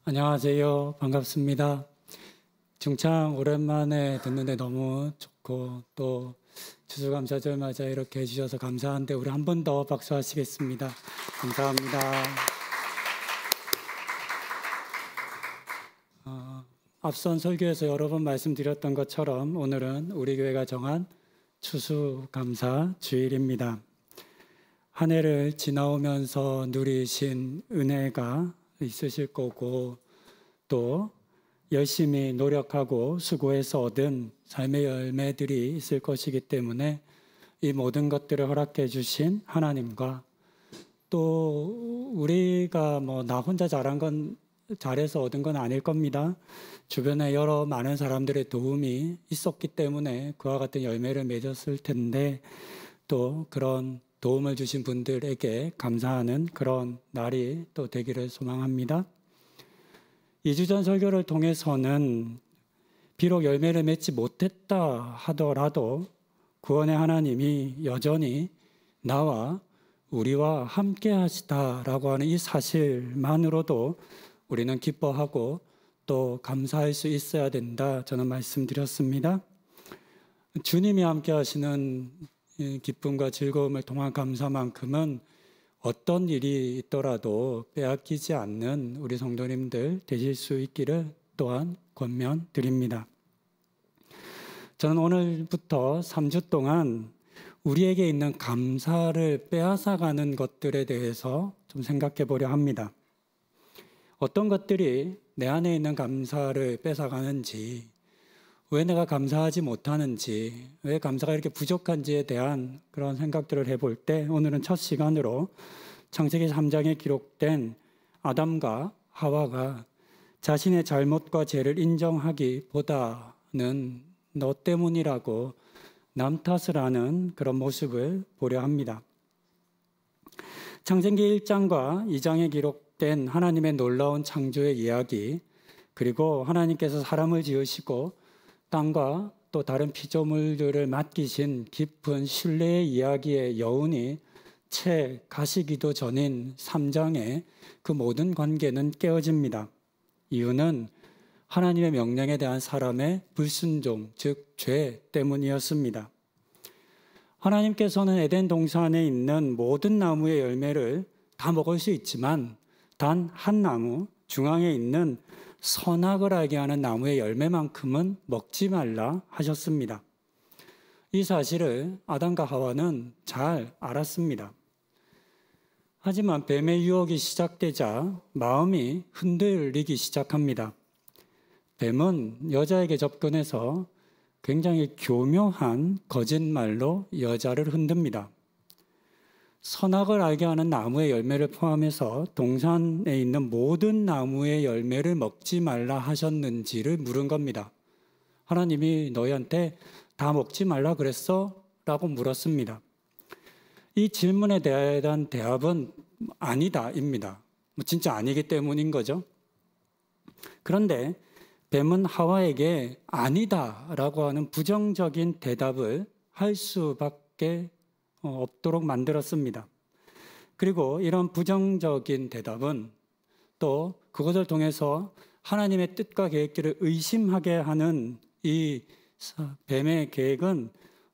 안녕하세요. 반갑습니다. 중창 오랜만에 듣는데 너무 좋고 또 추수감사절 맞아 이렇게 해주셔서 감사한데 우리 한 번 더 박수하시겠습니다. 감사합니다. 앞선 설교에서 여러 번 말씀드렸던 것처럼 오늘은 우리 교회가 정한 추수감사 주일입니다. 한 해를 지나오면서 누리신 은혜가 있으실 거고 또 열심히 노력하고 수고해서 얻은 삶의 열매들이 있을 것이기 때문에 이 모든 것들을 허락해 주신 하나님과 또 우리가 나 혼자 잘해서 얻은 건 아닐 겁니다. 주변에 여러 많은 사람들의 도움이 있었기 때문에 그와 같은 열매를 맺었을 텐데 또 그런 도움을 주신 분들에게 감사하는 그런 날이 또 되기를 소망합니다. 2주 전 설교를 통해서는 비록 열매를 맺지 못했다 하더라도 구원의 하나님이 여전히 나와 우리와 함께 하시다라고 하는 이 사실만으로도 우리는 기뻐하고 또 감사할 수 있어야 된다 저는 말씀드렸습니다. 주님이 함께 하시는 기쁨과 즐거움을 통한 감사만큼은 어떤 일이 있더라도 빼앗기지 않는 우리 성도님들 되실 수 있기를 또한 권면드립니다. 저는 오늘부터 3주 동안 우리에게 있는 감사를 빼앗아가는 것들에 대해서 좀 생각해 보려 합니다. 어떤 것들이 내 안에 있는 감사를 뺏어가는지, 왜 내가 감사하지 못하는지, 왜 감사가 이렇게 부족한지에 대한 그런 생각들을 해볼 때 오늘은 첫 시간으로 창세기 3장에 기록된 아담과 하와가 자신의 잘못과 죄를 인정하기보다는 너 때문이라고 남 탓을 하는 그런 모습을 보려 합니다. 창세기 1장과 2장에 기록된 하나님의 놀라운 창조의 이야기, 그리고 하나님께서 사람을 지으시고 땅과 또 다른 피조물들을 맡기신 깊은 신뢰의 이야기의 여운이 채 가시기도 전인 3장의 그 모든 관계는 깨어집니다. 이유는 하나님의 명령에 대한 사람의 불순종, 즉 죄 때문이었습니다. 하나님께서는 에덴 동산에 있는 모든 나무의 열매를 다 먹을 수 있지만 단 한 나무, 중앙에 있는 선악을 알게 하는 나무의 열매만큼은 먹지 말라 하셨습니다. 이 사실을 아담과 하와는 잘 알았습니다. 하지만 뱀의 유혹이 시작되자 마음이 흔들리기 시작합니다. 뱀은 여자에게 접근해서 굉장히 교묘한 거짓말로 여자를 흔듭니다. 선악을 알게 하는 나무의 열매를 포함해서 동산에 있는 모든 나무의 열매를 먹지 말라 하셨는지를 물은 겁니다. 하나님이 너희한테 다 먹지 말라 그랬어? 라고 물었습니다. 이 질문에 대한 대답은 아니다입니다. 진짜 아니기 때문인 거죠. 그런데 뱀은 하와에게 아니다라고 하는 부정적인 대답을 할 수밖에 없도록 만들었습니다. 그리고 이런 부정적인 대답은 또 그것을 통해서 하나님의 뜻과 계획들을 의심하게 하는 이 뱀의 계획은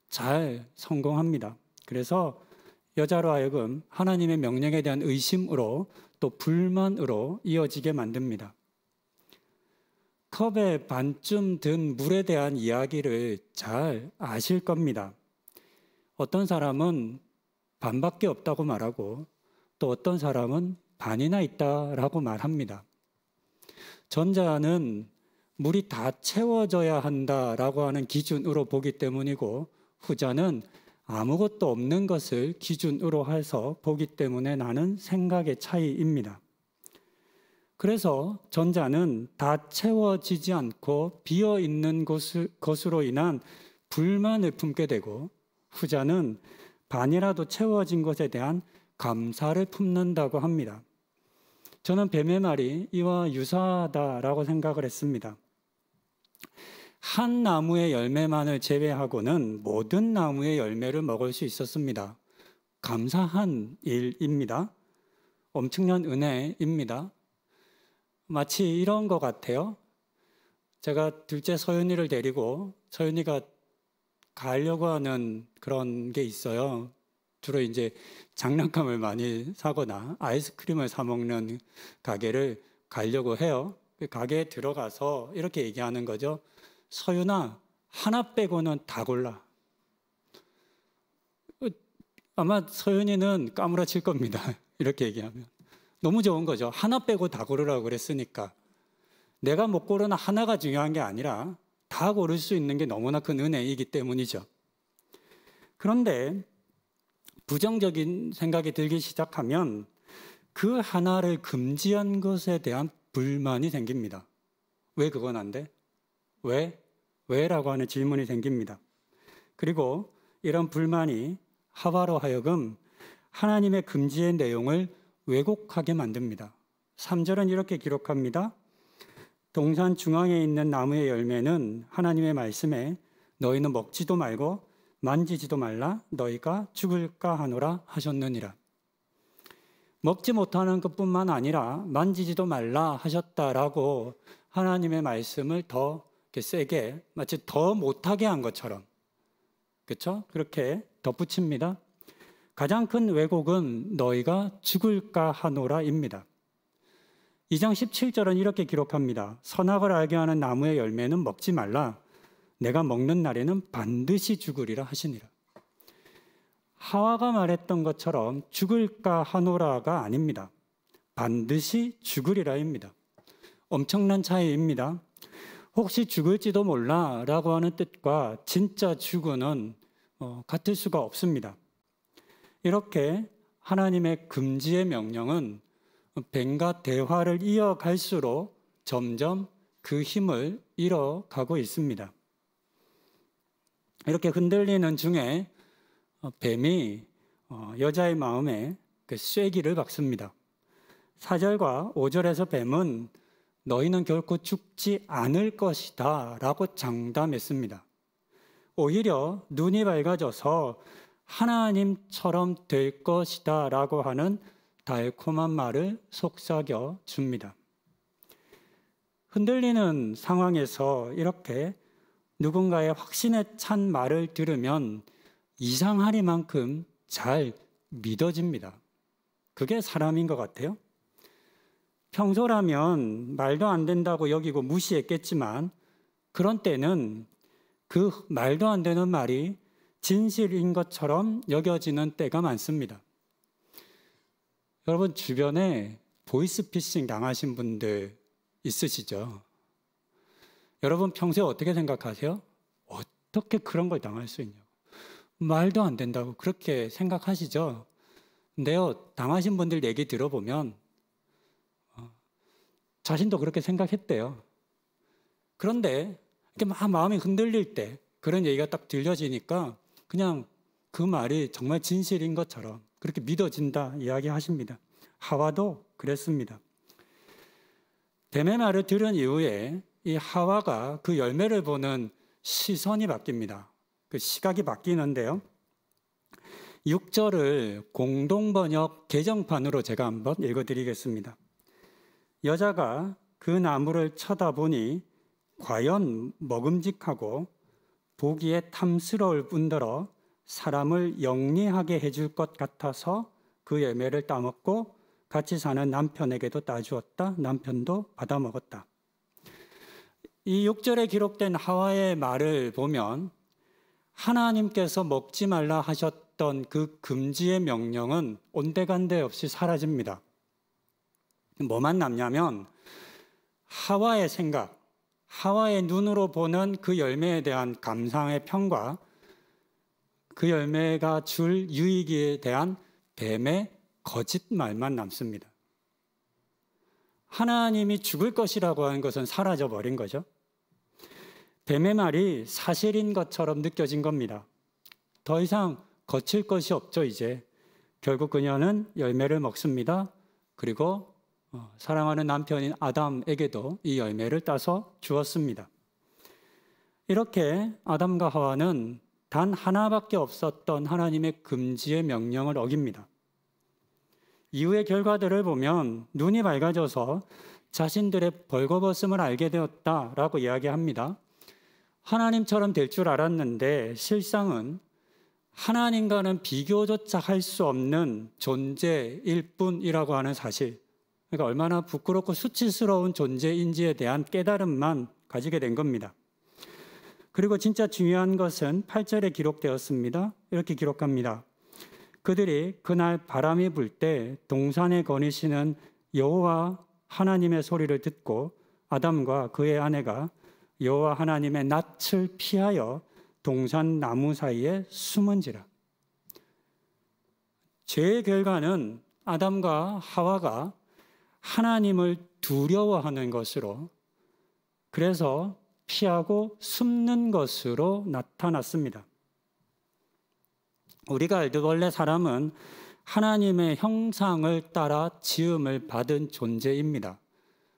잘 성공합니다. 그래서 여자로 하여금 하나님의 명령에 대한 의심으로 또 불만으로 이어지게 만듭니다. 컵에 반쯤 든 물에 대한 이야기를 잘 아실 겁니다. 어떤 사람은 반밖에 없다고 말하고 또 어떤 사람은 반이나 있다라고 말합니다. 전자는 물이 다 채워져야 한다라고 하는 기준으로 보기 때문이고 후자는 아무것도 없는 것을 기준으로 해서 보기 때문에 나는 생각의 차이입니다. 그래서 전자는 다 채워지지 않고 비어있는 것으로 인한 불만을 품게 되고 후자는 반이라도 채워진 것에 대한 감사를 품는다고 합니다. 저는 뱀의 말이 이와 유사하다라고 생각을 했습니다. 한 나무의 열매만을 제외하고는 모든 나무의 열매를 먹을 수 있었습니다. 감사한 일입니다. 엄청난 은혜입니다. 마치 이런 것 같아요. 제가 둘째 서윤이를 데리고 서윤이가 가려고 하는 그런 게 있어요. 주로 이제 장난감을 많이 사거나 아이스크림을 사 먹는 가게를 가려고 해요. 그 가게에 들어가서 이렇게 얘기하는 거죠. 서윤아, 하나 빼고는 다 골라. 아마 서윤이는 까무라칠 겁니다. 이렇게 얘기하면. 너무 좋은 거죠. 하나 빼고 다 고르라고 그랬으니까. 내가 못 고르는 하나가 중요한 게 아니라 다 고를 수 있는 게 너무나 큰 은혜이기 때문이죠. 그런데 부정적인 생각이 들기 시작하면 그 하나를 금지한 것에 대한 불만이 생깁니다. 왜 그건 안 돼? 왜? 왜라고 하는 질문이 생깁니다. 그리고 이런 불만이 하와로 하여금 하나님의 금지의 내용을 왜곡하게 만듭니다. 3절은 이렇게 기록합니다. 동산 중앙에 있는 나무의 열매는 하나님의 말씀에 너희는 먹지도 말고 만지지도 말라 너희가 죽을까 하노라 하셨느니라. 먹지 못하는 것뿐만 아니라 만지지도 말라 하셨다라고 하나님의 말씀을 더 세게 마치 더 못하게 한 것처럼, 그렇죠? 그렇게 덧붙입니다. 가장 큰 왜곡은 너희가 죽을까 하노라입니다. 2장 17절은 이렇게 기록합니다. 선악을 알게 하는 나무의 열매는 먹지 말라. 내가 먹는 날에는 반드시 죽으리라 하시니라. 하와가 말했던 것처럼 죽을까 하노라가 아닙니다. 반드시 죽으리라입니다. 엄청난 차이입니다. 혹시 죽을지도 몰라 라고 하는 뜻과 진짜 죽으는 같을 수가 없습니다. 이렇게 하나님의 금지의 명령은 뱀과 대화를 이어갈수록 점점 그 힘을 잃어가고 있습니다. 이렇게 흔들리는 중에 뱀이 여자의 마음에 그 쐐기를 박습니다. 4절과 5절에서 뱀은 너희는 결코 죽지 않을 것이다 라고 장담했습니다. 오히려 눈이 밝아져서 하나님처럼 될 것이다 라고 하는 달콤한 말을 속삭여 줍니다. 흔들리는 상황에서 이렇게 누군가의 확신에 찬 말을 들으면 이상하리만큼 잘 믿어집니다. 그게 사람인 것 같아요. 평소라면 말도 안 된다고 여기고 무시했겠지만 그런 때는 그 말도 안 되는 말이 진실인 것처럼 여겨지는 때가 많습니다. 여러분 주변에 보이스피싱 당하신 분들 있으시죠? 여러분 평소에 어떻게 생각하세요? 어떻게 그런 걸 당할 수 있냐고. 말도 안 된다고 그렇게 생각하시죠? 근데요, 당하신 분들 얘기 들어보면 자신도 그렇게 생각했대요. 그런데 이렇게 막 마음이 흔들릴 때 그런 얘기가 딱 들려지니까 그냥 그 말이 정말 진실인 것처럼 그렇게 믿어진다 이야기하십니다. 하와도 그랬습니다. 뱀의 말을 들은 이후에 이 하와가 그 열매를 보는 시선이 바뀝니다. 그 시각이 바뀌는데요. 6절을 공동번역 개정판으로 제가 한번 읽어드리겠습니다. 여자가 그 나무를 쳐다보니 과연 먹음직하고 보기에 탐스러울 뿐더러 사람을 영리하게 해줄 것 같아서 그 열매를 따먹고 같이 사는 남편에게도 따주었다. 남편도 받아먹었다. 이 6절에 기록된 하와의 말을 보면 하나님께서 먹지 말라 하셨던 그 금지의 명령은 온데간데 없이 사라집니다. 뭐만 남냐면 하와의 생각, 하와의 눈으로 보는 그 열매에 대한 감상의 평과 그 열매가 줄 유익에 대한 뱀의 거짓말만 남습니다. 하나님이 죽을 것이라고 하는 것은 사라져버린 거죠. 뱀의 말이 사실인 것처럼 느껴진 겁니다. 더 이상 거칠 것이 없죠, 이제. 결국 그녀는 열매를 먹습니다. 그리고 사랑하는 남편인 아담에게도 이 열매를 따서 주었습니다. 이렇게 아담과 하와는 단 하나밖에 없었던 하나님의 금지의 명령을 어깁니다. 이후의 결과들을 보면 눈이 밝아져서 자신들의 벌거벗음을 알게 되었다라고 이야기합니다. 하나님처럼 될 줄 알았는데 실상은 하나님과는 비교조차 할 수 없는 존재일 뿐이라고 하는 사실. 그러니까 얼마나 부끄럽고 수치스러운 존재인지에 대한 깨달음만 가지게 된 겁니다. 그리고 진짜 중요한 것은 8절에 기록되었습니다. 이렇게 기록합니다. 그들이 그날 바람이 불 때 동산에 거니시는 여호와 하나님의 소리를 듣고 아담과 그의 아내가 여호와 하나님의 낯을 피하여 동산 나무 사이에 숨은지라. 죄의 결과는 아담과 하와가 하나님을 두려워하는 것으로, 그래서 피하고 숨는 것으로 나타났습니다. 우리가 알듯 원래 사람은 하나님의 형상을 따라 지음을 받은 존재입니다.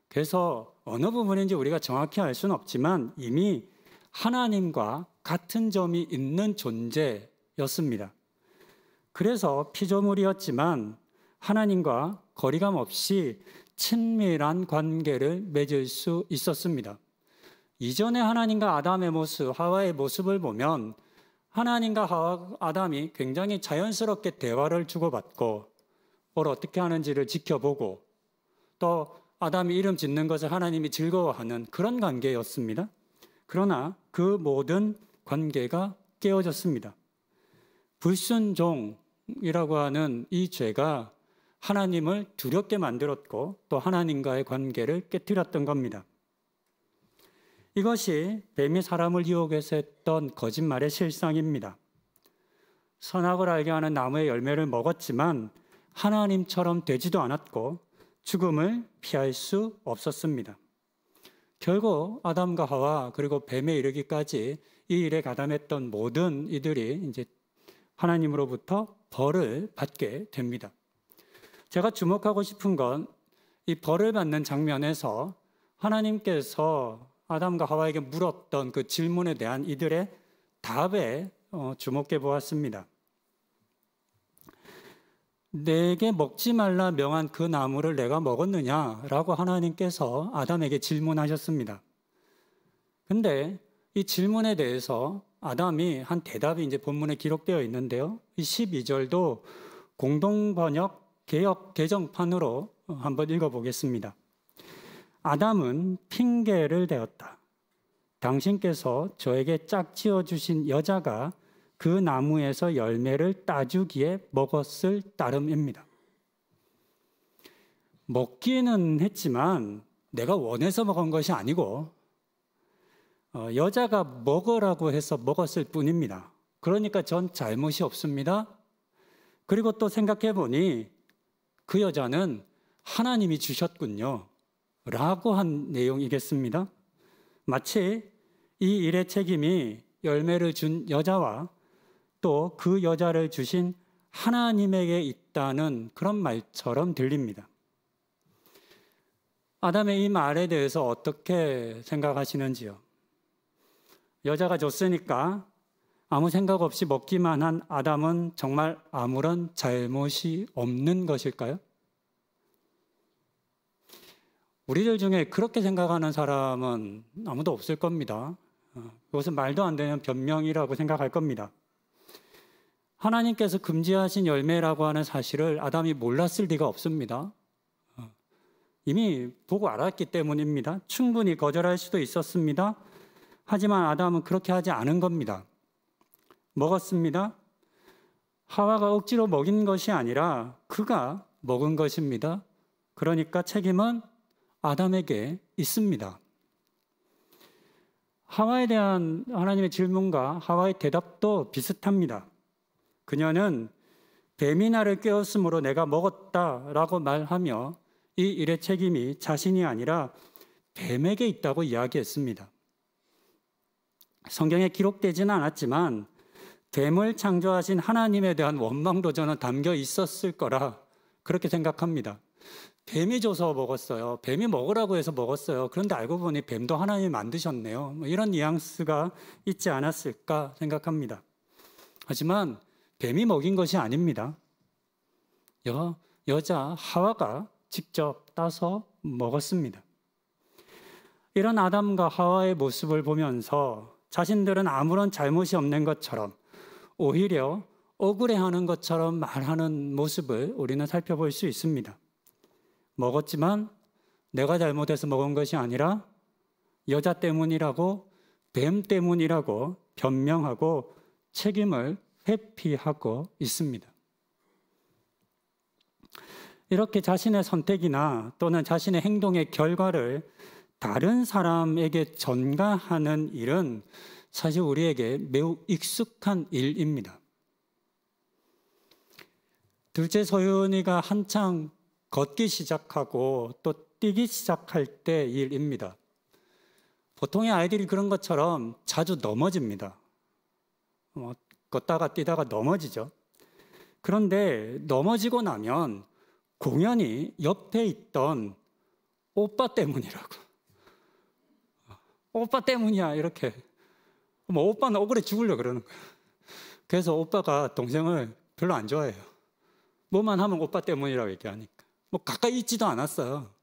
그래서 어느 부분인지 우리가 정확히 알 수는 없지만 이미 하나님과 같은 점이 있는 존재였습니다. 그래서 피조물이었지만 하나님과 거리감 없이 친밀한 관계를 맺을 수 있었습니다. 이전에 하나님과 아담의 모습, 하와의 모습을 보면 하나님과 아담이 굉장히 자연스럽게 대화를 주고받고 뭘 어떻게 하는지를 지켜보고 또 아담이 이름 짓는 것을 하나님이 즐거워하는 그런 관계였습니다. 그러나 그 모든 관계가 깨어졌습니다. 불순종이라고 하는 이 죄가 하나님을 두렵게 만들었고 또 하나님과의 관계를 깨뜨렸던 겁니다. 이것이 뱀이 사람을 유혹해서 했던 거짓말의 실상입니다. 선악을 알게 하는 나무의 열매를 먹었지만 하나님처럼 되지도 않았고 죽음을 피할 수 없었습니다. 결국 아담과 하와 그리고 뱀에 이르기까지 이 일에 가담했던 모든 이들이 이제 하나님으로부터 벌을 받게 됩니다. 제가 주목하고 싶은 건 이 벌을 받는 장면에서 하나님께서 아담과 하와에게 물었던 그 질문에 대한 이들의 답에 주목해 보았습니다. 내게 먹지 말라 명한 그 나무를 내가 먹었느냐라고 하나님께서 아담에게 질문하셨습니다. 근데 이 질문에 대해서 아담이 한 대답이 이제 본문에 기록되어 있는데요. 이 12절도 공동번역 개역 개정판으로 한번 읽어보겠습니다. 아담은 핑계를 대었다. 당신께서 저에게 짝지어 주신 여자가 그 나무에서 열매를 따주기에 먹었을 따름입니다. 먹기는 했지만 내가 원해서 먹은 것이 아니고 여자가 먹으라고 해서 먹었을 뿐입니다. 그러니까 전 잘못이 없습니다. 그리고 또 생각해 보니 그 여자는 하나님이 주셨군요. 라고 한 내용이겠습니다. 마치 이 일의 책임이 열매를 준 여자와 또 그 여자를 주신 하나님에게 있다는 그런 말처럼 들립니다. 아담의 이 말에 대해서 어떻게 생각하시는지요? 여자가 줬으니까 아무 생각 없이 먹기만 한 아담은 정말 아무런 잘못이 없는 것일까요? 우리들 중에 그렇게 생각하는 사람은 아무도 없을 겁니다. 이것은 말도 안 되는 변명이라고 생각할 겁니다. 하나님께서 금지하신 열매라고 하는 사실을 아담이 몰랐을 리가 없습니다. 이미 보고 알았기 때문입니다. 충분히 거절할 수도 있었습니다. 하지만 아담은 그렇게 하지 않은 겁니다. 먹었습니다. 하와가 억지로 먹인 것이 아니라 그가 먹은 것입니다. 그러니까 책임은 아담에게 있습니다. 하와에 대한 하나님의 질문과 하와의 대답도 비슷합니다. 그녀는 뱀이 나를 깨웠으므로 내가 먹었다라고 말하며 이 일의 책임이 자신이 아니라 뱀에게 있다고 이야기했습니다. 성경에 기록되지는 않았지만 뱀을 창조하신 하나님에 대한 원망도 저는 담겨 있었을 거라 그렇게 생각합니다. 뱀이 줘서 먹었어요. 뱀이 먹으라고 해서 먹었어요. 그런데 알고 보니 뱀도 하나님이 만드셨네요. 이런 뉘앙스가 있지 않았을까 생각합니다. 하지만 뱀이 먹인 것이 아닙니다. 여자 하와가 직접 따서 먹었습니다. 이런 아담과 하와의 모습을 보면서 자신들은 아무런 잘못이 없는 것처럼 오히려 억울해하는 것처럼 말하는 모습을 우리는 살펴볼 수 있습니다. 먹었지만 내가 잘못해서 먹은 것이 아니라 여자 때문이라고, 뱀 때문이라고 변명하고 책임을 회피하고 있습니다. 이렇게 자신의 선택이나 또는 자신의 행동의 결과를 다른 사람에게 전가하는 일은 사실 우리에게 매우 익숙한 일입니다. 둘째 소윤이가 한창 걷기 시작하고 또 뛰기 시작할 때 일입니다. 보통의 아이들이 그런 것처럼 자주 넘어집니다. 걷다가 뛰다가 넘어지죠. 그런데 넘어지고 나면 공연히 옆에 있던 오빠 때문이라고. 오빠 때문이야 이렇게. 오빠는 억울해 죽으려고 그러는 거야. 그래서 오빠가 동생을 별로 안 좋아해요. 뭐만 하면 오빠 때문이라고 얘기하니까. 가까이 있지도 않았어요.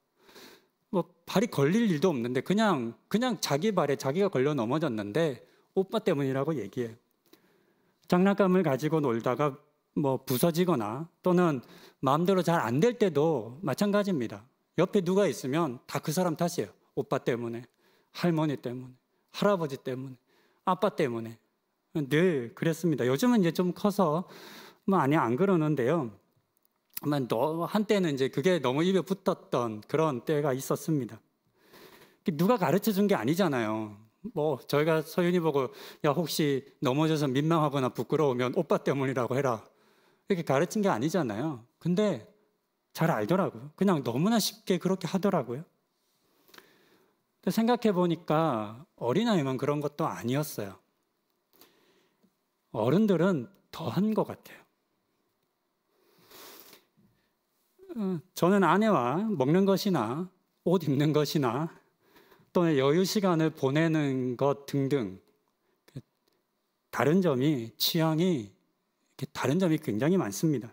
발이 걸릴 일도 없는데 그냥 자기 발에 자기가 걸려 넘어졌는데 오빠 때문이라고 얘기해요. 장난감을 가지고 놀다가 부서지거나 또는 마음대로 잘 안 될 때도 마찬가지입니다. 옆에 누가 있으면 다 그 사람 탓이에요. 오빠 때문에, 할머니 때문에, 할아버지 때문에, 아빠 때문에. 늘 그랬습니다. 요즘은 이제 좀 커서 안 그러는데요. 한때는 이제 그게 너무 입에 붙었던 그런 때가 있었습니다. 누가 가르쳐 준 게 아니잖아요. 저희가 서윤이 보고 야 혹시 넘어져서 민망하거나 부끄러우면 오빠 때문이라고 해라. 이렇게 가르친 게 아니잖아요. 근데 잘 알더라고요. 그냥 너무나 쉽게 그렇게 하더라고요. 생각해 보니까 어린아이만 그런 것도 아니었어요. 어른들은 더한 것 같아요. 저는 아내와 먹는 것이나 옷 입는 것이나 또는 여유 시간을 보내는 것 등등 취향이 다른 점이 굉장히 많습니다.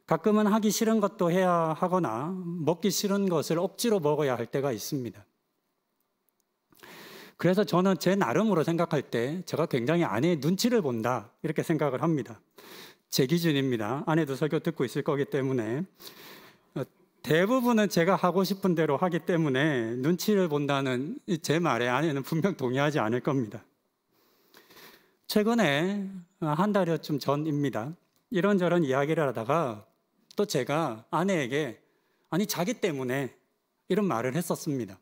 가끔은 하기 싫은 것도 해야 하거나 먹기 싫은 것을 억지로 먹어야 할 때가 있습니다. 그래서 저는 제 나름으로 생각할 때 제가 굉장히 아내의 눈치를 본다 이렇게 생각을 합니다. 제 기준입니다. 아내도 설교 듣고 있을 거기 때문에 대부분은 제가 하고 싶은 대로 하기 때문에 눈치를 본다는 제 말에 아내는 분명 동의하지 않을 겁니다. 최근에 한 달여쯤 전입니다. 이런저런 이야기를 하다가 또 제가 아내에게 자기 때문에 이런 말을 했었습니다.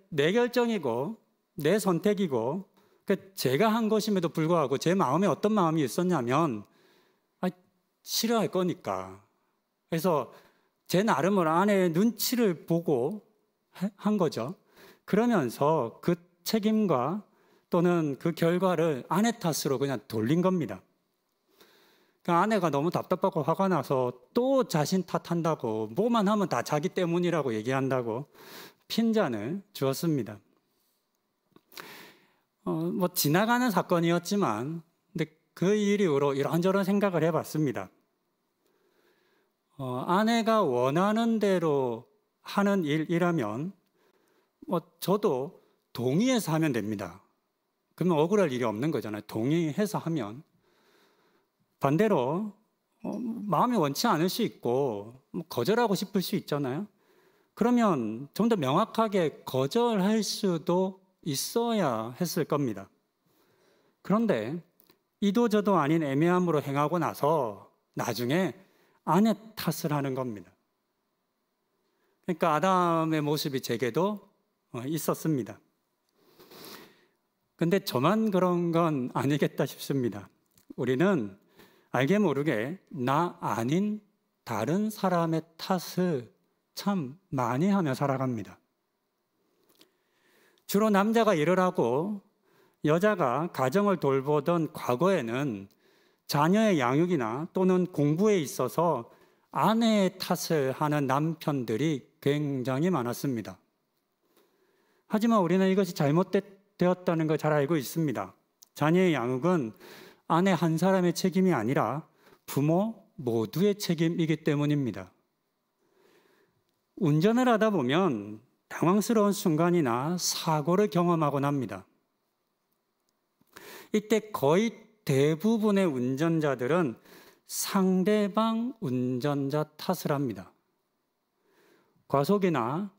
내 결정이고 내 선택이고 제가 한 것임에도 불구하고 제 마음에 어떤 마음이 있었냐면 싫어할 거니까. 그래서 제 나름으로 아내의 눈치를 보고 한 거죠. 그러면서 그 책임과 또는 그 결과를 아내 탓으로 그냥 돌린 겁니다. 아내가 너무 답답하고 화가 나서 또 자신 탓한다고 뭐만 하면 다 자기 때문이라고 얘기한다고 핀잔을 주었습니다. 지나가는 사건이었지만 근데 그 이후로 이런저런 생각을 해봤습니다. 아내가 원하는 대로 하는 일이라면 저도 동의해서 하면 됩니다. 그러면 억울할 일이 없는 거잖아요. 동의해서 하면. 반대로 마음이 원치 않을 수 있고 거절하고 싶을 수 있잖아요. 그러면 좀 더 명확하게 거절할 수도 있어야 했을 겁니다. 그런데 이도저도 아닌 애매함으로 행하고 나서 나중에 아내 탓을 하는 겁니다. 그러니까 아담의 모습이 제게도 있었습니다. 근데 저만 그런 건 아니겠다 싶습니다. 우리는 알게 모르게 나 아닌 다른 사람의 탓을 참 많이 하며 살아갑니다. 주로 남자가 일을 하고 여자가 가정을 돌보던 과거에는 자녀의 양육이나 또는 공부에 있어서 아내의 탓을 하는 남편들이 굉장히 많았습니다. 하지만 우리는 이것이 잘못되었다는 걸 잘 알고 있습니다. 자녀의 양육은 아내 한 사람의 책임이 아니라 부모 모두의 책임이기 때문입니다. 운전을 하다 보면 당황스러운 순간이나 사고를 경험하곤 합니다. 이때 거의 대부분의 운전자들은 상대방 운전자 탓을 합니다. 과속이나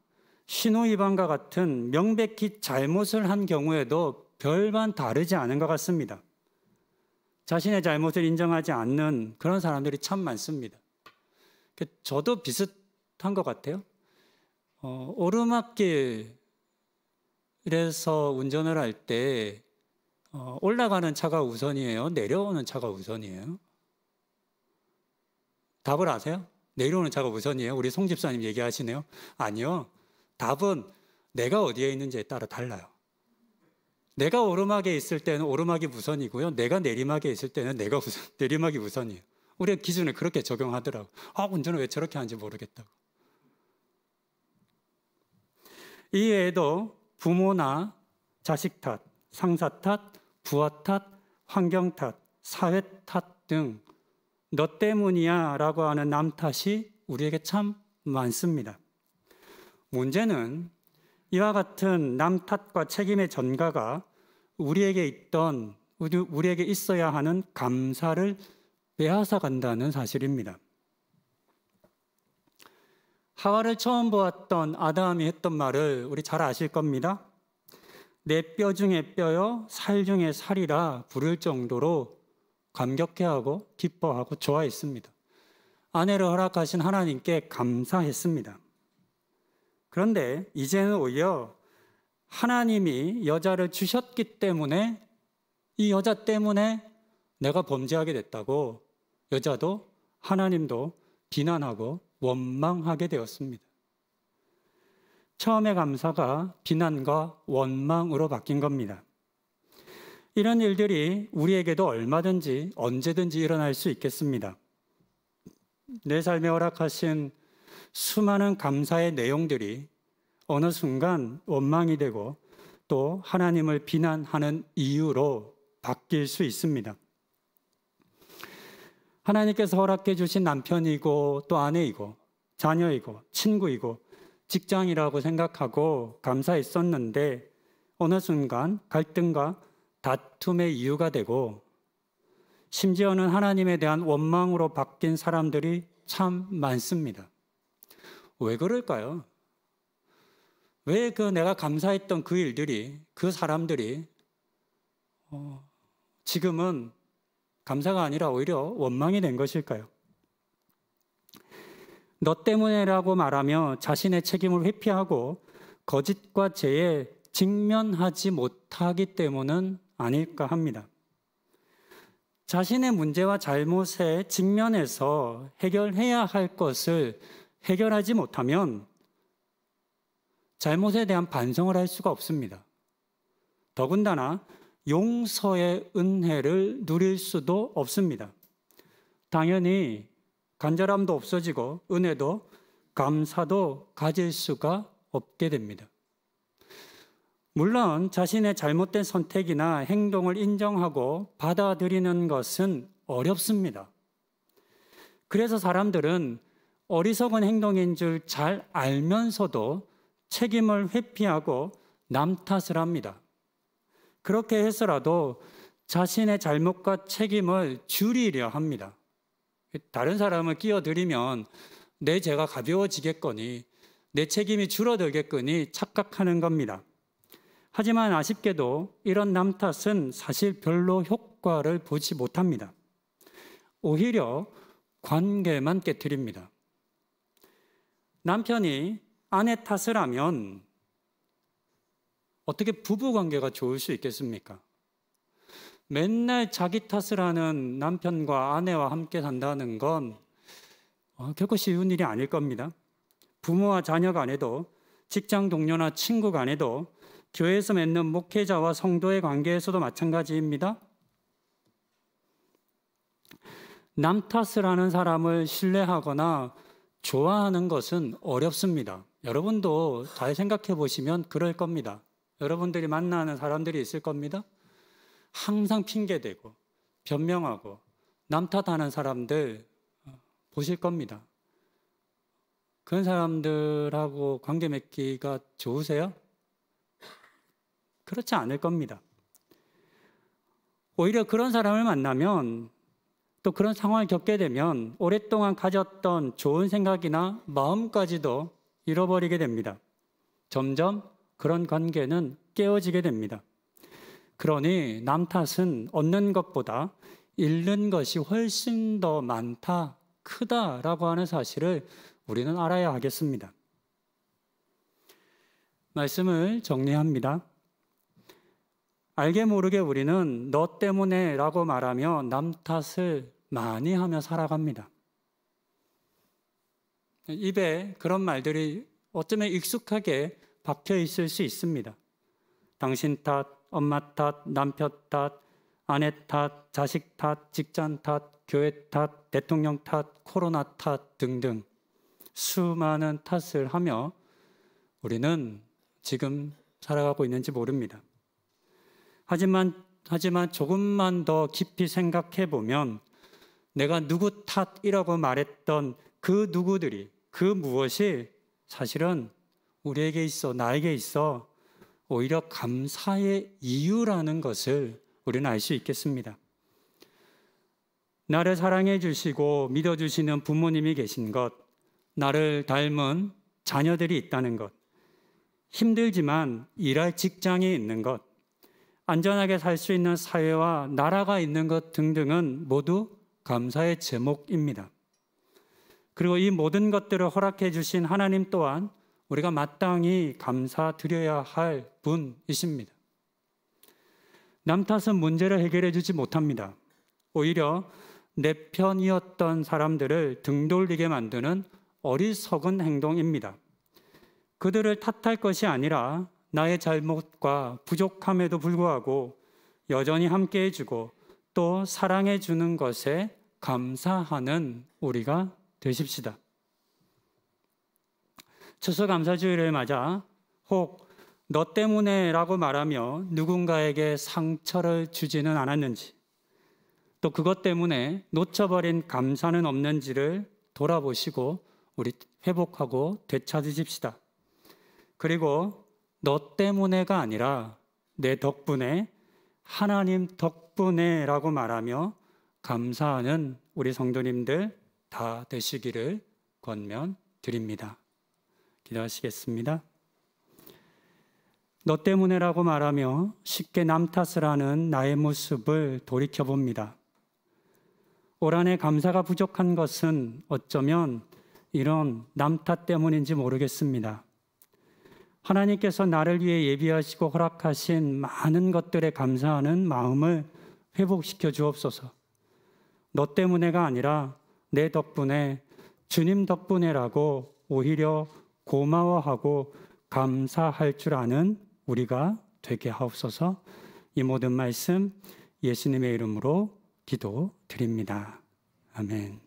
신호위반과 같은 명백히 잘못을 한 경우에도 별반 다르지 않은 것 같습니다. 자신의 잘못을 인정하지 않는 그런 사람들이 참 많습니다. 저도 비슷한 것 같아요. 오르막길에서 운전을 할 때 올라가는 차가 우선이에요? 내려오는 차가 우선이에요? 답을 아세요? 내려오는 차가 우선이에요? 우리 송 집사님 얘기하시네요. 아니요. 답은 내가 어디에 있는지에 따라 달라요. 내가 오르막에 있을 때는 오르막이 우선이고요. 내가 내리막에 있을 때는 내리막이 우선이에요. 우리가 기준을 그렇게 적용하더라고요. 운전을 왜 저렇게 하는지 모르겠다고. 이외에도 부모나 자식 탓, 상사 탓, 부하 탓, 환경 탓, 사회 탓 등 너 때문이야 라고 하는 남 탓이 우리에게 참 많습니다. 문제는 이와 같은 남 탓과 책임의 전가가 우리에게 있어야 하는 감사를 빼앗아 간다는 사실입니다. 하와를 처음 보았던 아담이 했던 말을 우리 잘 아실 겁니다. 내 뼈 중에 뼈요 살 중에 살이라 부를 정도로 감격해하고 기뻐하고 좋아했습니다. 아내를 허락하신 하나님께 감사했습니다. 그런데 이제는 오히려 하나님이 여자를 주셨기 때문에 이 여자 때문에 내가 범죄하게 됐다고 여자도 하나님도 비난하고 원망하게 되었습니다. 처음의 감사가 비난과 원망으로 바뀐 겁니다. 이런 일들이 우리에게도 얼마든지 언제든지 일어날 수 있겠습니다. 내 삶에 허락하신 수많은 감사의 내용들이 어느 순간 원망이 되고 또 하나님을 비난하는 이유로 바뀔 수 있습니다. 하나님께서 허락해 주신 남편이고 또 아내이고 자녀이고 친구이고 직장이라고 생각하고 감사했었는데 어느 순간 갈등과 다툼의 이유가 되고 심지어는 하나님에 대한 원망으로 바뀐 사람들이 참 많습니다. 왜 그럴까요? 왜 내가 감사했던 그 일들이, 그 사람들이 지금은 감사가 아니라 오히려 원망이 된 것일까요? 너 때문에라고 말하며 자신의 책임을 회피하고 거짓과 죄에 직면하지 못하기 때문은 아닐까 합니다. 자신의 문제와 잘못에 직면해서 해결해야 할 것을 해결하지 못하면 잘못에 대한 반성을 할 수가 없습니다. 더군다나 용서의 은혜를 누릴 수도 없습니다. 당연히 간절함도 없어지고 은혜도 감사도 가질 수가 없게 됩니다. 물론 자신의 잘못된 선택이나 행동을 인정하고 받아들이는 것은 어렵습니다. 그래서 사람들은 어리석은 행동인 줄 잘 알면서도 책임을 회피하고 남 탓을 합니다. 그렇게 해서라도 자신의 잘못과 책임을 줄이려 합니다. 다른 사람을 끼어들이면 내 죄가 가벼워지겠거니 내 책임이 줄어들겠거니 착각하는 겁니다. 하지만 아쉽게도 이런 남 탓은 사실 별로 효과를 보지 못합니다. 오히려 관계만 깨트립니다. 남편이 아내 탓을 하면 어떻게 부부관계가 좋을 수 있겠습니까? 맨날 자기 탓을 하는 남편과 아내와 함께 산다는 건 결코 쉬운 일이 아닐 겁니다. 부모와 자녀 간에도 직장 동료나 친구 간에도 교회에서 맺는 목회자와 성도의 관계에서도 마찬가지입니다. 남 탓을 하는 사람을 신뢰하거나 좋아하는 것은 어렵습니다. 여러분도 잘 생각해 보시면 그럴 겁니다. 여러분들이 만나는 사람들이 있을 겁니다. 항상 핑계대고 변명하고 남 탓하는 사람들 보실 겁니다. 그런 사람들하고 관계 맺기가 좋으세요? 그렇지 않을 겁니다. 오히려 그런 사람을 만나면 또 그런 상황을 겪게 되면 오랫동안 가졌던 좋은 생각이나 마음까지도 잃어버리게 됩니다. 점점 그런 관계는 깨어지게 됩니다. 그러니 남 탓은 얻는 것보다 잃는 것이 훨씬 더 많다, 크다라고 하는 사실을 우리는 알아야 하겠습니다. 말씀을 정리합니다. 알게 모르게 우리는 너 때문에 라고 말하며 남 탓을 많이 하며 살아갑니다. 입에 그런 말들이 어쩌면 익숙하게 박혀 있을 수 있습니다. 당신 탓, 엄마 탓, 남편 탓, 아내 탓, 자식 탓, 직장 탓, 교회 탓, 대통령 탓, 코로나 탓 등등 수많은 탓을 하며 우리는 지금 살아가고 있는지 모릅니다. 하지만 조금만 더 깊이 생각해 보면 내가 누구 탓이라고 말했던 그 누구들이, 그 무엇이 사실은 우리에게 있어, 나에게 있어 오히려 감사의 이유라는 것을 우리는 알 수 있겠습니다. 나를 사랑해 주시고 믿어 주시는 부모님이 계신 것, 나를 닮은 자녀들이 있다는 것, 힘들지만 일할 직장이 있는 것, 안전하게 살 수 있는 사회와 나라가 있는 것 등등은 모두 감사의 제목입니다. 그리고 이 모든 것들을 허락해 주신 하나님 또한 우리가 마땅히 감사드려야 할 분이십니다. 남 탓은 문제를 해결해 주지 못합니다. 오히려 내 편이었던 사람들을 등 돌리게 만드는 어리석은 행동입니다. 그들을 탓할 것이 아니라 나의 잘못과 부족함에도 불구하고 여전히 함께 해주고 또 사랑해 주는 것에 감사하는 우리가 되십시다. 추수감사주일을 맞아 혹 너 때문에 라고 말하며 누군가에게 상처를 주지는 않았는지, 또 그것 때문에 놓쳐버린 감사는 없는지를 돌아보시고 우리 회복하고 되찾으십시다. 그리고 너 때문에가 아니라 내 덕분에, 하나님 덕분에 라고 말하며 감사하는 우리 성도님들 다 되시기를 권면드립니다. 기도하시겠습니다. 너 때문에라고 말하며 쉽게 남 탓을 하는 나의 모습을 돌이켜봅니다. 올 한 해 감사가 부족한 것은 어쩌면 이런 남 탓 때문인지 모르겠습니다. 하나님께서 나를 위해 예비하시고 허락하신 많은 것들에 감사하는 마음을 회복시켜 주옵소서. 너 때문에가 아니라 내 덕분에, 주님 덕분에라고 오히려 고마워하고 감사할 줄 아는 우리가 되게 하옵소서. 이 모든 말씀 예수님의 이름으로 기도드립니다. 아멘.